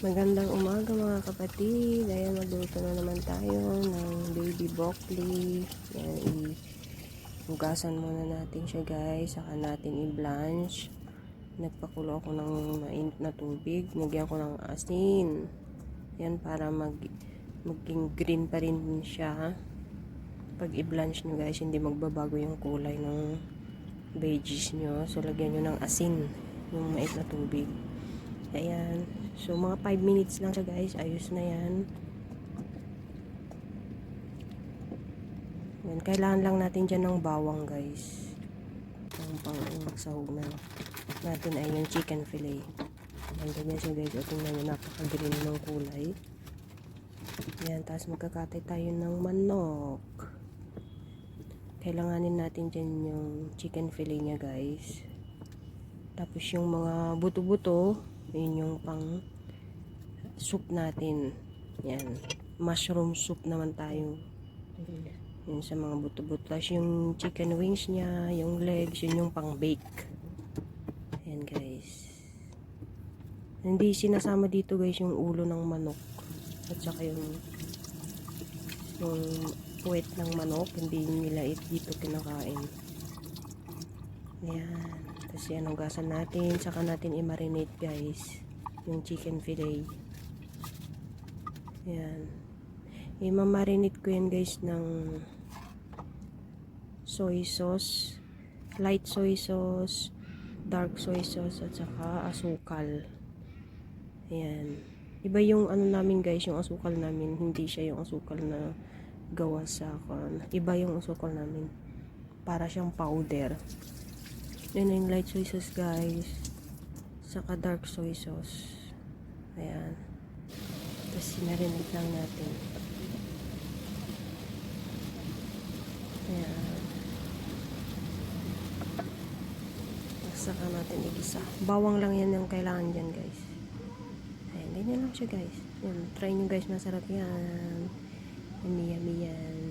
Magandang umaga mga kapatid. Ayan, magluto na naman tayo ng baby broccoli. Ayan, hugasan muna natin siya guys. Saka natin i-blanch. Nagpakulo ako ng mainit na tubig. Nagyan ko ng asin. Ayan, para maging green pa rin siya. Pag i-blanch nyo guys, hindi magbabago yung kulay ng veggies nyo. So, lagyan nyo ng asin. Yung mainit na tubig. Ayan. So, mga 5 minutes lang siya guys. Ayos na yan. Ayan. Kailangan lang natin dyan ng bawang guys. Ang magsahog na natin ay yung chicken fillet. Ayan, ganyan siya guys. O, tingnan nyo, napaka-green ng kulay. Ayan. Tapos magkakatay tayo ng manok. Kailanganin natin dyan yung chicken fillet niya guys. Tapos yung mga buto-buto, yun yung pang soup natin. Yan. Mushroom soup naman tayo. Yun sa mga buto-buto. Tapos yung chicken wings niya, yung legs, yun yung pang bake. Yan guys. Hindi sinasama dito guys yung ulo ng manok. At saka yung puwet ng manok. Hindi nila dito kinakain. Yan. Tapos yan, hugasan natin. Saka natin i-marinate guys. Yung chicken fillet. Yan. I-marinate ko yan guys ng soy sauce. Light soy sauce. Dark soy sauce. At saka asukal. Yan. Iba yung ano namin guys. Yung asukal namin. Hindi siya yung asukal na gawa sa iba yung asukal namin. Para siyang powder. Yan yung light soy sauce guys. Saka dark soy sauce. Ayan. Tapos sinarinate lang natin. Ayan. Saka natin igisa. Bawang lang yan yung kailangan dyan guys. Ayan. Ganyan lang siya guys. Ayan. Try nyo guys. Masarap yan. Yummy yummy yan.